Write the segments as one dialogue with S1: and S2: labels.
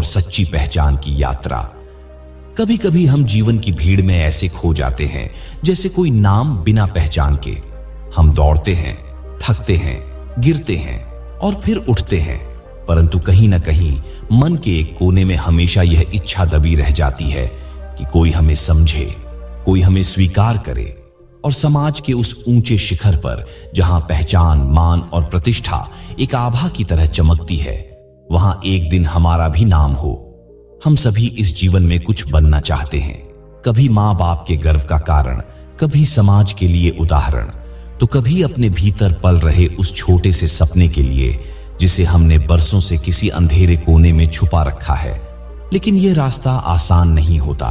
S1: और सच्ची पहचान की यात्रा। कभी कभी हम जीवन की भीड़ में ऐसे खो जाते हैं जैसे कोई नाम बिना पहचान के। हम दौड़ते हैं, थकते हैं, गिरते हैं और फिर उठते हैं, परंतु कहीं ना कहीं मन के एक कोने में हमेशा यह इच्छा दबी रह जाती है कि कोई हमें समझे, कोई हमें स्वीकार करे। और समाज के उस ऊंचे शिखर पर जहां पहचान, मान और प्रतिष्ठा एक आभा की तरह चमकती है, वहां एक दिन हमारा भी नाम हो। हम सभी इस जीवन में कुछ बनना चाहते हैं, कभी माँ बाप के गर्व का कारण, कभी समाज के लिए उदाहरण, तो कभी अपने भीतर पल रहे उस छोटे से सपने के लिए जिसे हमने बरसों से किसी अंधेरे कोने में छुपा रखा है। लेकिन यह रास्ता आसान नहीं होता,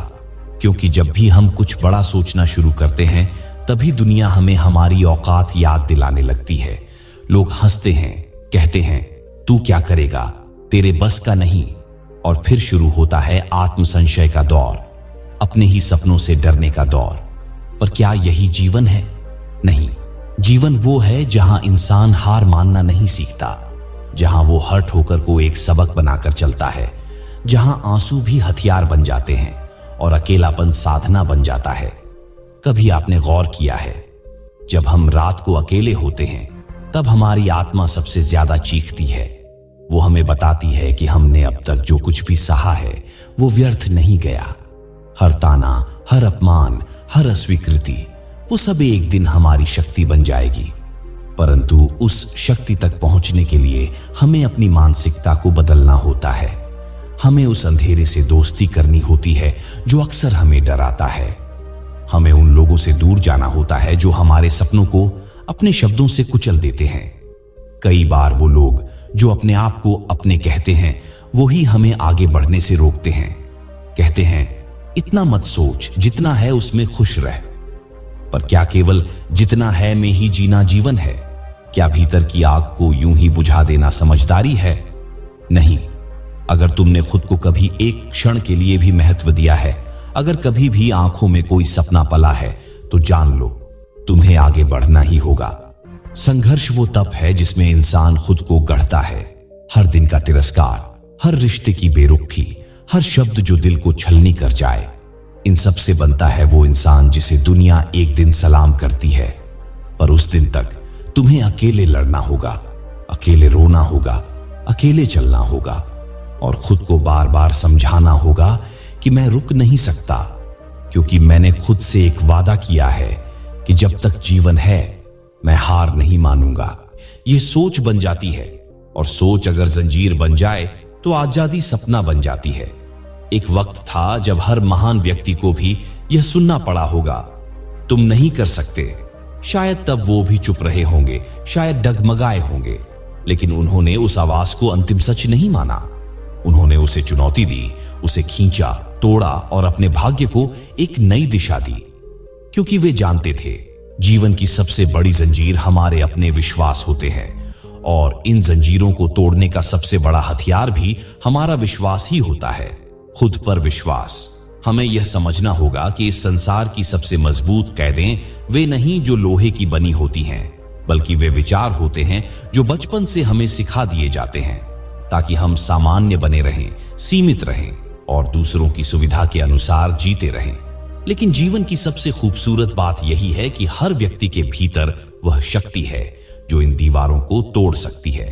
S1: क्योंकि जब भी हम कुछ बड़ा सोचना शुरू करते हैं तभी दुनिया हमें हमारी औकात याद दिलाने लगती है। लोग हंसते हैं, कहते हैं तू क्या करेगा, तेरे बस का नहीं। और फिर शुरू होता है आत्मसंशय का दौर, अपने ही सपनों से डरने का दौर। पर क्या यही जीवन है? नहीं, जीवन वो है जहां इंसान हार मानना नहीं सीखता, जहां वो हर ठोकर को एक सबक बनाकर चलता है, जहां आंसू भी हथियार बन जाते हैं और अकेलापन साधना बन जाता है। कभी आपने गौर किया है, जब हम रात को अकेले होते हैं तब हमारी आत्मा सबसे ज्यादा चीखती है। वो हमें बताती है कि हमने अब तक जो कुछ भी सहा है वो व्यर्थ नहीं गया। हर ताना, हर अपमान, हर अस्वीकृति, वो सब एक दिन हमारी शक्ति बन जाएगी। परंतु उस शक्ति तक पहुंचने के लिए हमें अपनी मानसिकता को बदलना होता है। हमें उस अंधेरे से दोस्ती करनी होती है जो अक्सर हमें डराता है। हमें उन लोगों से दूर जाना होता है जो हमारे सपनों को अपने शब्दों से कुचल देते हैं। कई बार वो लोग जो अपने आप को अपने कहते हैं वो ही हमें आगे बढ़ने से रोकते हैं। कहते हैं इतना मत सोच, जितना है उसमें खुश रह। पर क्या केवल जितना है में ही जीना जीवन है? क्या भीतर की आग को यूं ही बुझा देना समझदारी है? नहीं। अगर तुमने खुद को कभी एक क्षण के लिए भी महत्व दिया है, अगर कभी भी आंखों में कोई सपना पला है, तो जान लो तुम्हें आगे बढ़ना ही होगा। संघर्ष वो तप है जिसमें इंसान खुद को गढ़ता है। हर दिन का तिरस्कार, हर रिश्ते की बेरुखी, हर शब्द जो दिल को छलनी कर जाए, इन सब से बनता है वो इंसान जिसे दुनिया एक दिन सलाम करती है। पर उस दिन तक तुम्हें अकेले लड़ना होगा, अकेले रोना होगा, अकेले चलना होगा और खुद को बार बार समझाना होगा कि मैं रुक नहीं सकता, क्योंकि मैंने खुद से एक वादा किया है कि जब तक जीवन है मैं हार नहीं मानूंगा। ये सोच बन जाती है, और सोच अगर जंजीर बन जाए तो आजादी सपना बन जाती है। एक वक्त था जब हर महान व्यक्ति को भी यह सुनना पड़ा होगा, तुम नहीं कर सकते। शायद तब वो भी चुप रहे होंगे, शायद डगमगाए होंगे, लेकिन उन्होंने उस आवाज को अंतिम सच नहीं माना। उन्होंने उसे चुनौती दी, उसे खींचा, तोड़ा और अपने भाग्य को एक नई दिशा दी, क्योंकि वे जानते थे जीवन की सबसे बड़ी जंजीर हमारे अपने विश्वास होते हैं, और इन जंजीरों को तोड़ने का सबसे बड़ा हथियार भी हमारा विश्वास ही होता है, खुद पर विश्वास। हमें यह समझना होगा कि इस संसार की सबसे मजबूत कैदें वे नहीं जो लोहे की बनी होती हैं, बल्कि वे विचार होते हैं जो बचपन से हमें सिखा दिए जाते हैं, ताकि हम सामान्य बने रहें, सीमित रहें और दूसरों की सुविधा के अनुसार जीते रहें। लेकिन जीवन की सबसे खूबसूरत बात यही है कि हर व्यक्ति के भीतर वह शक्ति है जो इन दीवारों को तोड़ सकती है।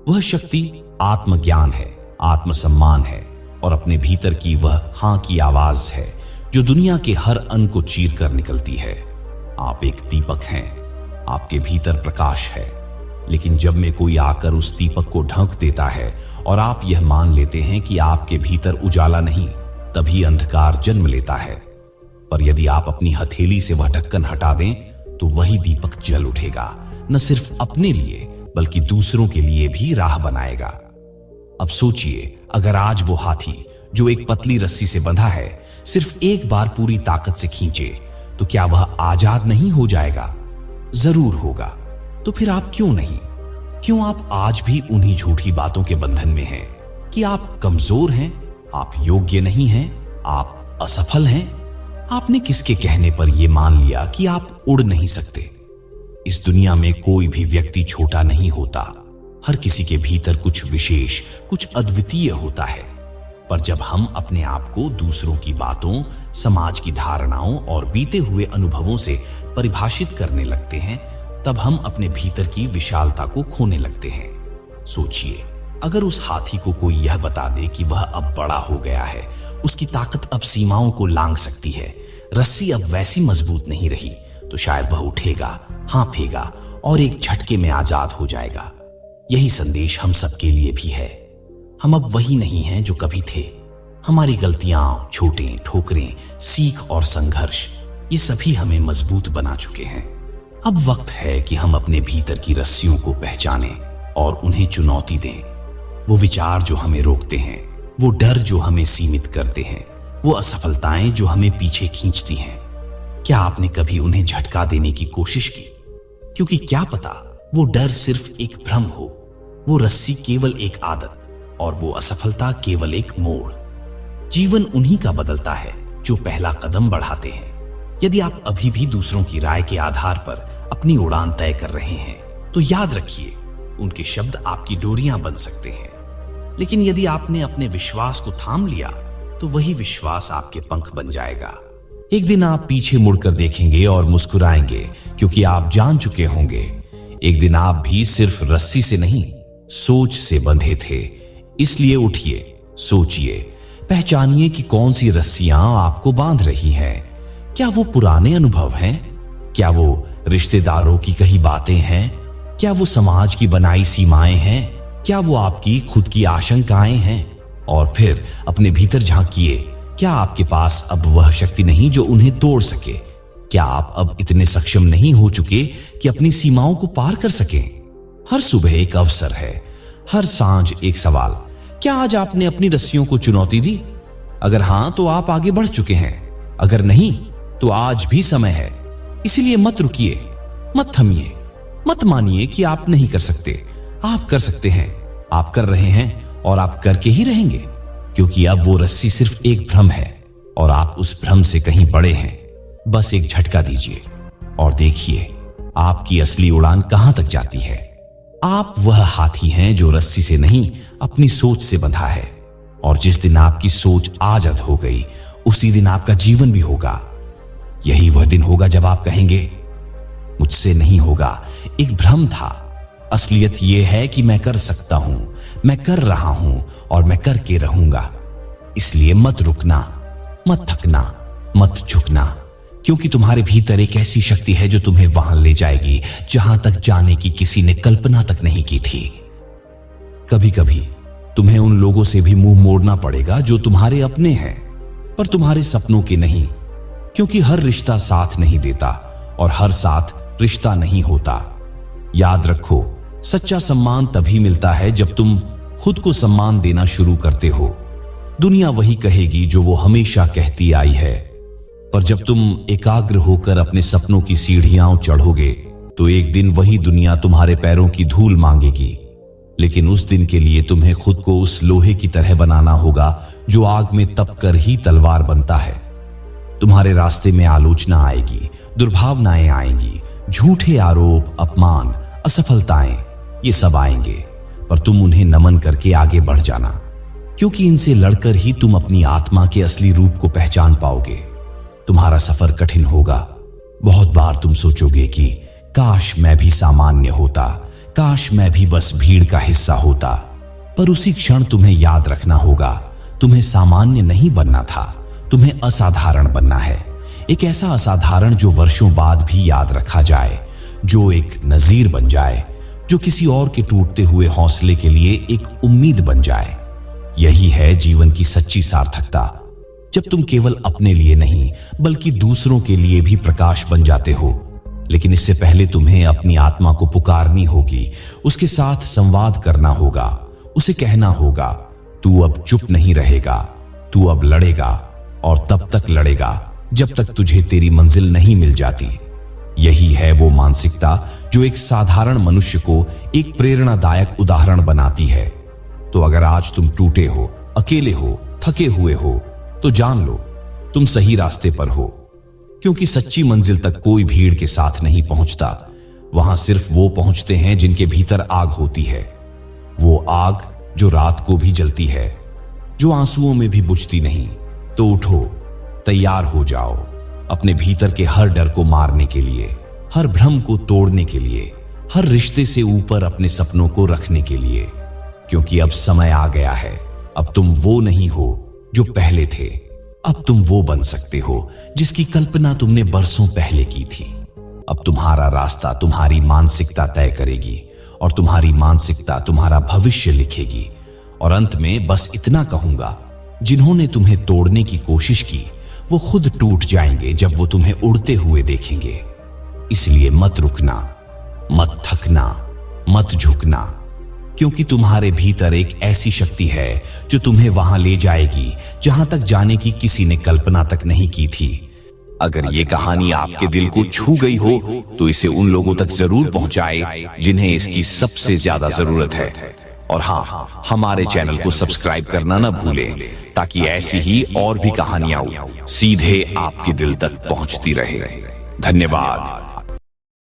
S1: वह शक्ति आत्मज्ञान है, आत्मसम्मान है और अपने भीतर की वह हां की आवाज है जो दुनिया के हर अन को चीर कर निकलती है। आप एक दीपक हैं, आपके भीतर प्रकाश है, लेकिन जब में कोई आकर उस दीपक को ढक देता है और आप यह मान लेते हैं कि आपके भीतर उजाला नहीं, तभी अंधकार जन्म लेता है। पर यदि आप अपनी हथेली से वह ढक्कन हटा दें तो वही दीपक जल उठेगा, न सिर्फ अपने लिए बल्कि दूसरों के लिए भी राह बनाएगा। अब सोचिए, अगर आज वो हाथी जो एक पतली रस्सी से बंधा है सिर्फ एक बार पूरी ताकत से खींचे, तो क्या वह आजाद नहीं हो जाएगा? जरूर होगा। तो फिर आप क्यों नहीं? क्यों आप आज भी उन्हीं झूठी बातों के बंधन में हैं कि आप कमजोर हैं, आप योग्य नहीं हैं, आप असफल हैं? आपने किसके कहने पर यह मान लिया कि आप उड़ नहीं सकते? इस दुनिया में कोई भी व्यक्ति छोटा नहीं होता। हर किसी के भीतर कुछ विशेष, कुछ अद्वितीय होता है। पर जब हम अपने आप को दूसरों की बातों, समाज की धारणाओं और बीते हुए अनुभवों से परिभाषित करने लगते हैं, तब हम अपने भीतर की विशालता को खोने लगते हैं। सोचिए, अगर उस हाथी को कोई यह बता दे कि वह अब बड़ा हो गया है, उसकी ताकत अब सीमाओं को लांघ सकती है, रस्सी अब वैसी मजबूत नहीं रही, तो शायद वह उठेगा, हाँफेगा और एक झटके में आजाद हो जाएगा। यही संदेश हम सबके लिए भी है। हम अब वही नहीं हैं जो कभी थे। हमारी गलतियां, चोटें, ठोकरें, सीख और संघर्ष, ये सभी हमें मजबूत बना चुके हैं। अब वक्त है कि हम अपने भीतर की रस्सियों को पहचानें और उन्हें चुनौती दें। वो विचार जो हमें रोकते हैं, वो डर जो हमें सीमित करते हैं, वो असफलताएं जो हमें पीछे खींचती हैं। क्या आपने कभी उन्हें झटका देने की कोशिश की? क्योंकि क्या पता वो डर सिर्फ एक भ्रम हो, वो रस्सी केवल एक आदत और वो असफलता केवल एक मोड़। जीवन उन्हीं का बदलता है जो पहला कदम बढ़ाते हैं। यदि आप अभी भी दूसरों की राय के आधार पर अपनी उड़ान तय कर रहे हैं, तो याद रखिए, उनके शब्द आपकी डोरियां बन सकते हैं, लेकिन यदि आपने अपने विश्वास को थाम लिया, तो वही विश्वास आपके पंख बन जाएगा। एक दिन आप पीछे मुड़कर देखेंगे और मुस्कुराएंगे, क्योंकि आप जान चुके होंगे, एक दिन आप भी सिर्फ रस्सी से नहीं, सोच से बंधे थे। इसलिए उठिए, सोचिए, पहचानिए कि कौन सी रस्सियां आपको बांध रही हैं। क्या वो पुराने अनुभव हैं? क्या वो रिश्तेदारों की कही बातें हैं? क्या वो समाज की बनाई सीमाएं हैं? क्या वो आपकी खुद की आशंकाएं हैं? और फिर अपने भीतर झांकिए, क्या आपके पास अब वह शक्ति नहीं जो उन्हें तोड़ सके? क्या आप अब इतने सक्षम नहीं हो चुके कि अपनी सीमाओं को पार कर सकें? हर सुबह एक अवसर है, हर सांझ एक सवाल। क्या आज आपने अपनी रस्सियों को चुनौती दी? अगर हां, तो आप आगे बढ़ चुके हैं। अगर नहीं, तो आज भी समय है। इसीलिए मत रुकिए, मत थमिए, मत मानिए कि आप नहीं कर सकते। आप कर सकते हैं, आप कर रहे हैं और आप करके ही रहेंगे, क्योंकि अब वो रस्सी सिर्फ एक भ्रम है और आप उस भ्रम से कहीं बड़े हैं। बस एक झटका दीजिए और देखिए आपकी असली उड़ान कहां तक जाती है। आप वह हाथी हैं जो रस्सी से नहीं, अपनी सोच से बंधा है। और जिस दिन आपकी सोच आजाद हो गई, उसी दिन आपका जीवन भी होगा। यही वह दिन होगा जब आप कहेंगे, मुझसे नहीं होगा, एक भ्रम था। असलियत यह है कि मैं कर सकता हूं, मैं कर रहा हूं और मैं करके रहूंगा। इसलिए मत रुकना, मत थकना, मत झुकना, क्योंकि तुम्हारे भीतर एक ऐसी शक्ति है जो तुम्हें वहां ले जाएगी जहां तक जाने की किसी ने कल्पना तक नहीं की थी। कभी कभी तुम्हें उन लोगों से भी मुंह मोड़ना पड़ेगा जो तुम्हारे अपने हैं, पर तुम्हारे सपनों के नहीं, क्योंकि हर रिश्ता साथ नहीं देता और हर साथ रिश्ता नहीं होता। याद रखो, सच्चा सम्मान तभी मिलता है जब तुम खुद को सम्मान देना शुरू करते हो। दुनिया वही कहेगी जो वो हमेशा कहती आई है, पर जब तुम एकाग्र होकर अपने सपनों की सीढ़ियां चढ़ोगे, तो एक दिन वही दुनिया तुम्हारे पैरों की धूल मांगेगी। लेकिन उस दिन के लिए तुम्हें खुद को उस लोहे की तरह बनाना होगा जो आग में तप कर ही तलवार बनता है। तुम्हारे रास्ते में आलोचना आएगी, दुर्भावनाएं आएंगी, झूठे आरोप, अपमान, असफलताएं, ये सब आएंगे, पर तुम उन्हें नमन करके आगे बढ़ जाना, क्योंकि इनसे लड़कर ही तुम अपनी आत्मा के असली रूप को पहचान पाओगे। तुम्हारा सफर कठिन होगा। बहुत बार तुम सोचोगे कि काश मैं भी सामान्य होता, काश मैं भी बस भीड़ का हिस्सा होता। पर उसी क्षण तुम्हें याद रखना होगा, तुम्हें सामान्य नहीं बनना था, तुम्हें असाधारण बनना है। एक ऐसा असाधारण जो वर्षों बाद भी याद रखा जाए, जो एक नजीर बन जाए, जो किसी और के टूटते हुए हौसले के लिए एक उम्मीद बन जाए। यही है जीवन की सच्ची सार्थकता, जब तुम केवल अपने लिए नहीं बल्कि दूसरों के लिए भी प्रकाश बन जाते हो। लेकिन इससे पहले तुम्हें अपनी आत्मा को पुकारनी होगी, उसके साथ संवाद करना होगा, उसे कहना होगा, तू अब चुप नहीं रहेगा, तू अब लड़ेगा, और तब तक लड़ेगा जब तक तुझे तेरी मंजिल नहीं मिल जाती। यही है वो मानसिकता जो एक साधारण मनुष्य को एक प्रेरणादायक उदाहरण बनाती है। तो अगर आज तुम टूटे हो, अकेले हो, थके हुए हो, तो जान लो तुम सही रास्ते पर हो, क्योंकि सच्ची मंजिल तक कोई भीड़ के साथ नहीं पहुंचता। वहां सिर्फ वो पहुंचते हैं जिनके भीतर आग होती है, वो आग जो रात को भी जलती है, जो आंसुओं में भी बुझती नहीं। तो उठो, तैयार हो जाओ अपने भीतर के हर डर को मारने के लिए, हर भ्रम को तोड़ने के लिए, हर रिश्ते से ऊपर अपने सपनों को रखने के लिए। क्योंकि अब समय आ गया है। अब तुम वो नहीं हो जो पहले थे। अब तुम वो बन सकते हो जिसकी कल्पना तुमने बरसों पहले की थी। अब तुम्हारा रास्ता तुम्हारी मानसिकता तय करेगी और तुम्हारी मानसिकता तुम्हारा भविष्य लिखेगी। और अंत में बस इतना कहूंगा, जिन्होंने तुम्हें तोड़ने की कोशिश की वो खुद टूट जाएंगे जब वो तुम्हें उड़ते हुए देखेंगे। इसलिए मत रुकना, मत थकना, मत झुकना, क्योंकि तुम्हारे भीतर एक ऐसी शक्ति है जो तुम्हें वहां ले जाएगी जहां तक जाने की किसी ने कल्पना तक नहीं की थी। अगर ये कहानी आपके दिल को छू गई हो तो इसे उन लोगों तक जरूर पहुंचाए जिन्हें इसकी सबसे ज्यादा जरूरत है। और हाँ, हमारे चैनल को सब्सक्राइब करना ना भूलें ताकि ऐसी ही और भी कहानियां सीधे आपके दिल तक पहुंचती रहे। धन्यवाद।